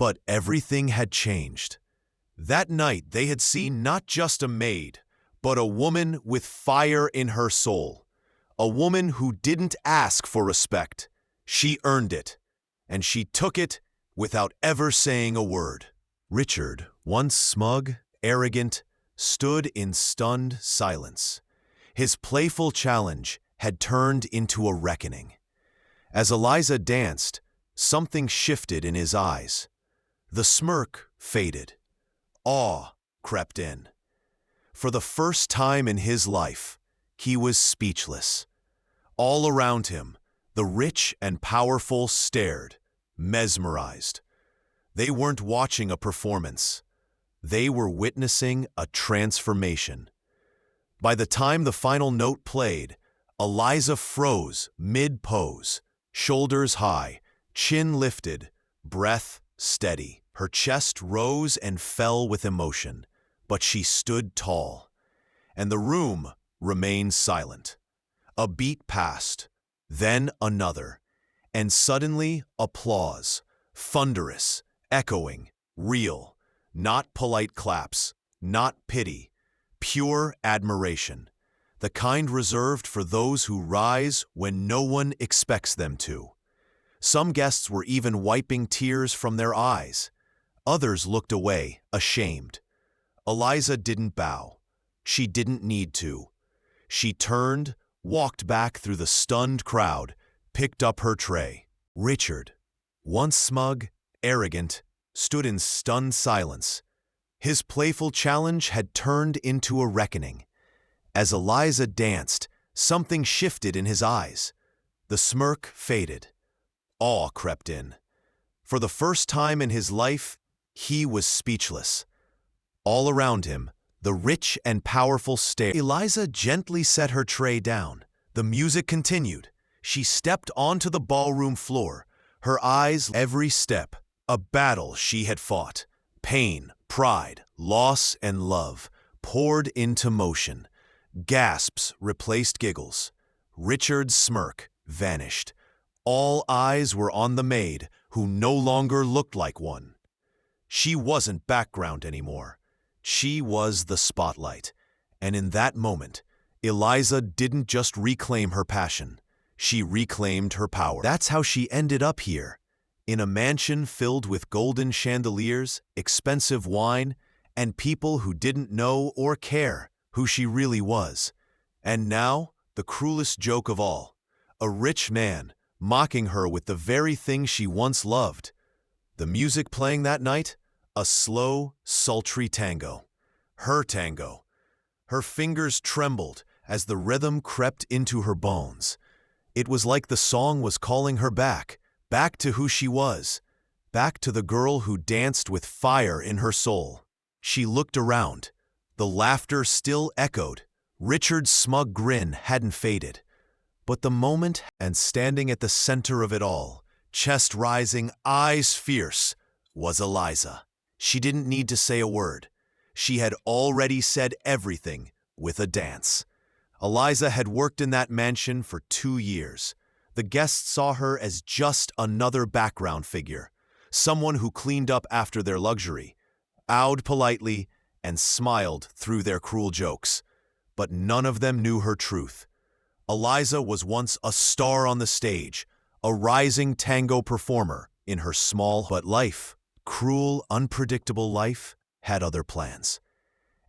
But everything had changed. That night they had seen not just a maid, but a woman with fire in her soul. A woman who didn't ask for respect. She earned it, and she took it without ever saying a word. Richard, once smug, arrogant, stood in stunned silence. His playful challenge had turned into a reckoning. As Eliza danced, something shifted in his eyes. The smirk faded. Awe crept in. For the first time in his life, he was speechless. All around him, the rich and powerful stared, mesmerized. They weren't watching a performance. They were witnessing a transformation. By the time the final note played, Eliza froze mid-pose, shoulders high, chin lifted, breath steady. Her chest rose and fell with emotion, but she stood tall. And the room remained silent. A beat passed, then another, and suddenly applause, thunderous, echoing, real, not polite claps, not pity, pure admiration, the kind reserved for those who rise when no one expects them to. Some guests were even wiping tears from their eyes. Others looked away, ashamed. Eliza didn't bow. She didn't need to. She turned, walked back through the stunned crowd, picked up her tray. Richard, once smug, arrogant, stood in stunned silence. His playful challenge had turned into a reckoning. As Eliza danced, something shifted in his eyes. The smirk faded. Awe crept in. For the first time in his life, he was speechless. All around him, the rich and powerful stared. Eliza gently set her tray down. The music continued. She stepped onto the ballroom floor, her eyes every step, a battle she had fought. Pain, pride, loss, and love poured into motion. Gasps replaced giggles. Richard's smirk vanished. All eyes were on the maid, who no longer looked like one. She wasn't background anymore. She was the spotlight. And in that moment, Eliza didn't just reclaim her passion. She reclaimed her power. That's how she ended up here, in a mansion filled with golden chandeliers, expensive wine, and people who didn't know or care who she really was. And now, the cruelest joke of all, a rich man mocking her with the very thing she once loved. The music playing that night? A slow, sultry tango. Her tango. Her fingers trembled as the rhythm crept into her bones. It was like the song was calling her back to who she was, back to the girl who danced with fire in her soul. She looked around. The laughter still echoed. Richard's smug grin hadn't faded. But the moment, and standing at the center of it all, chest rising, eyes fierce, was Eliza. She didn't need to say a word. She had already said everything with a dance. Eliza had worked in that mansion for 2 years. The guests saw her as just another background figure, someone who cleaned up after their luxury, bowed politely, and smiled through their cruel jokes. But none of them knew her truth. Eliza was once a star on the stage, a rising tango performer in her small but life. Cruel, unpredictable life had other plans.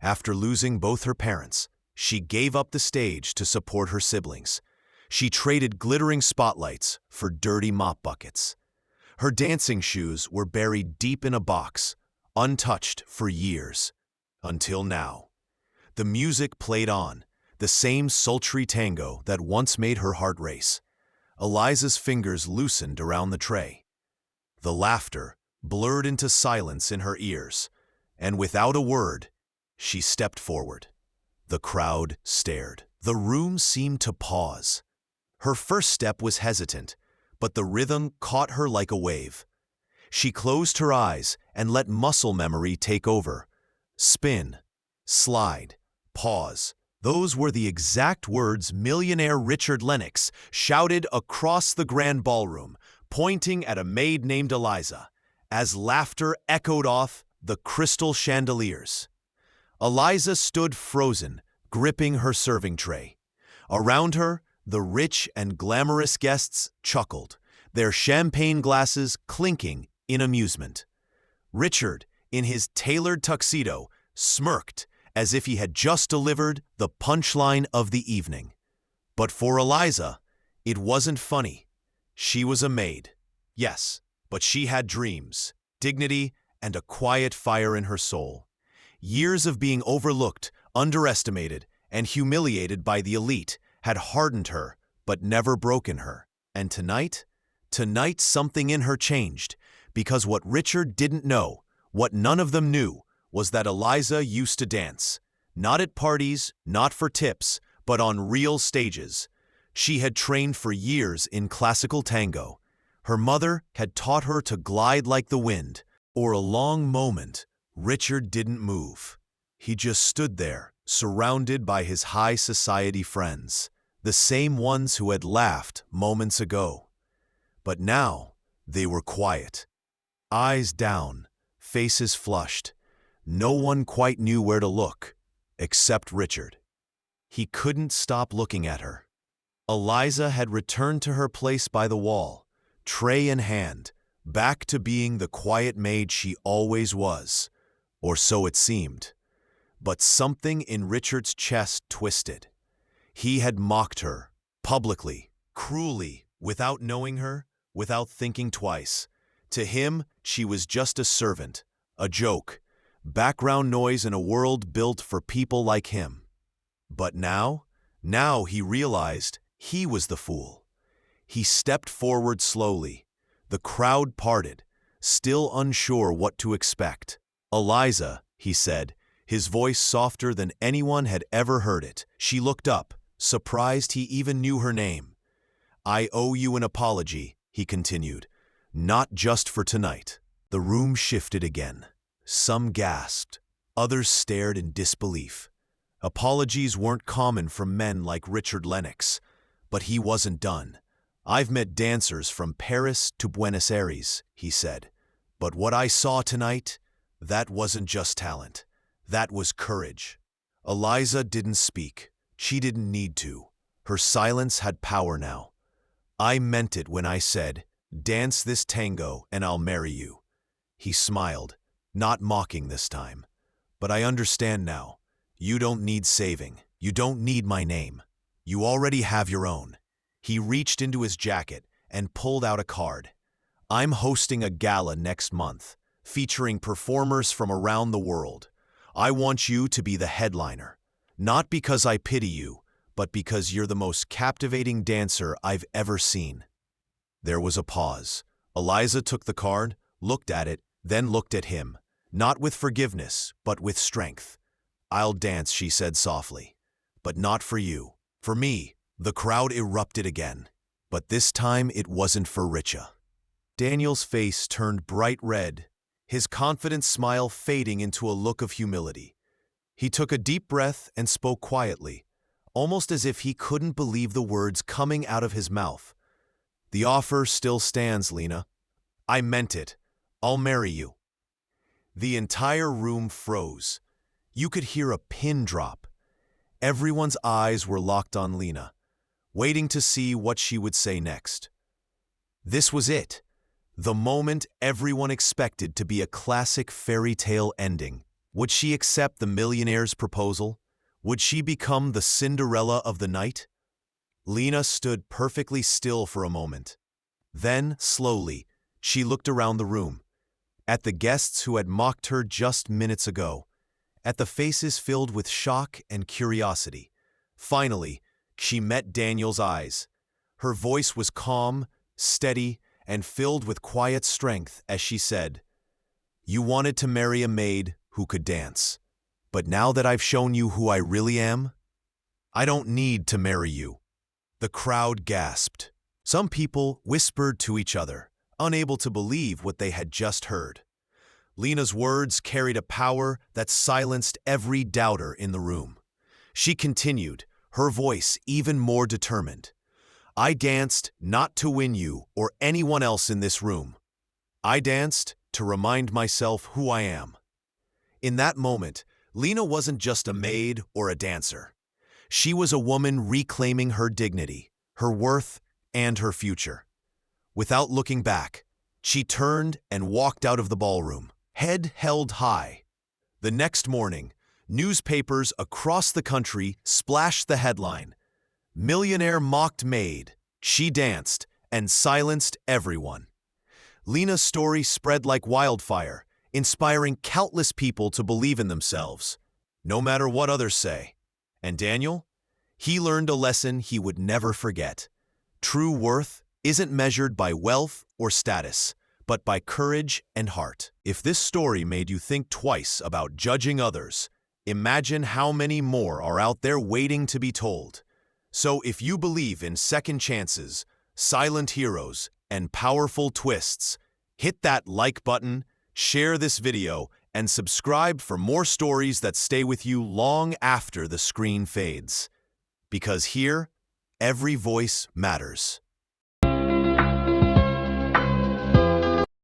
After losing both her parents, she gave up the stage to support her siblings. She traded glittering spotlights for dirty mop buckets. Her dancing shoes were buried deep in a box, untouched for years. Until now. The music played on, the same sultry tango that once made her heart race. Eliza's fingers loosened around the tray. The laughter blurred into silence in her ears, and without a word, she stepped forward. The crowd stared. The room seemed to pause. Her first step was hesitant, but the rhythm caught her like a wave. She closed her eyes and let muscle memory take over. Spin, slide, pause. Those were the exact words millionaire Richard Lennox shouted across the grand ballroom, pointing at a maid named Eliza. as laughter echoed off the crystal chandeliers. Eliza stood frozen, gripping her serving tray. Around her, the rich and glamorous guests chuckled, their champagne glasses clinking in amusement. Richard, in his tailored tuxedo, smirked as if he had just delivered the punchline of the evening. But for Eliza, it wasn't funny. She was a maid, yes, but she had dreams, dignity, and a quiet fire in her soul. Years of being overlooked, underestimated, and humiliated by the elite had hardened her, but never broken her. And tonight something in her changed, because what Richard didn't know, what none of them knew, was that Eliza used to dance. Not at parties, not for tips, but on real stages. She had trained for years in classical tango. Her mother had taught her to glide like the wind. For a long moment, Richard didn't move. He just stood there, surrounded by his high society friends, the same ones who had laughed moments ago. But now, they were quiet. Eyes down, faces flushed. No one quite knew where to look, except Richard. He couldn't stop looking at her. Eliza had returned to her place by the wall, tray in hand, back to being the quiet maid she always was, or so it seemed. But something in Richard's chest twisted. He had mocked her, publicly, cruelly, without knowing her, without thinking twice. To him, she was just a servant, a joke, background noise in a world built for people like him. But now he realized he was the fool. He stepped forward slowly. The crowd parted, still unsure what to expect. "Eliza," he said, his voice softer than anyone had ever heard it. She looked up, surprised he even knew her name. "I owe you an apology," he continued, "not just for tonight." The room shifted again. Some gasped, others stared in disbelief. Apologies weren't common from men like Richard Lennox, but he wasn't done. "I've met dancers from Paris to Buenos Aires," he said, "but what I saw tonight, that wasn't just talent. That was courage." Eliza didn't speak. She didn't need to. Her silence had power now. "I meant it when I said, 'Dance this tango and I'll marry you.'" He smiled, not mocking this time. "But I understand now. You don't need saving. You don't need my name. You already have your own." He reached into his jacket and pulled out a card. "I'm hosting a gala next month, featuring performers from around the world. I want you to be the headliner. Not because I pity you, but because you're the most captivating dancer I've ever seen." There was a pause. Eliza took the card, looked at it, then looked at him, not with forgiveness, but with strength. "I'll dance," she said softly, "but not for you. For me." The crowd erupted again, but this time it wasn't for Richa. Daniel's face turned bright red, his confident smile fading into a look of humility. He took a deep breath and spoke quietly, almost as if he couldn't believe the words coming out of his mouth. "The offer still stands, Lena. I meant it. I'll marry you." The entire room froze. You could hear a pin drop. Everyone's eyes were locked on Lena, waiting to see what she would say next. This was it, the moment everyone expected to be a classic fairy tale ending. Would she accept the millionaire's proposal? Would she become the Cinderella of the night? Lena stood perfectly still for a moment. Then, slowly, she looked around the room, at the guests who had mocked her just minutes ago, at the faces filled with shock and curiosity. Finally, she met Daniel's eyes. Her voice was calm, steady, and filled with quiet strength as she said, "You wanted to marry a maid who could dance. But now that I've shown you who I really am, I don't need to marry you." The crowd gasped. Some people whispered to each other, unable to believe what they had just heard. Lena's words carried a power that silenced every doubter in the room. She continued, her voice even more determined. "I danced not to win you or anyone else in this room. I danced to remind myself who I am. In that moment, Lena wasn't just a maid or a dancer. She was a woman reclaiming her dignity, her worth, and her future. Without looking back, she turned and walked out of the ballroom, head held high. The next morning, newspapers across the country splashed the headline, "Millionaire Mocked Maid. She danced and silenced everyone." Lena's story spread like wildfire, inspiring countless people to believe in themselves, no matter what others say. And Daniel? He learned a lesson he would never forget. True worth isn't measured by wealth or status, but by courage and heart. If this story made you think twice about judging others, imagine how many more are out there waiting to be told. So if you believe in second chances, silent heroes, and powerful twists, hit that like button, share this video, and subscribe for more stories that stay with you long after the screen fades. Because here, every voice matters.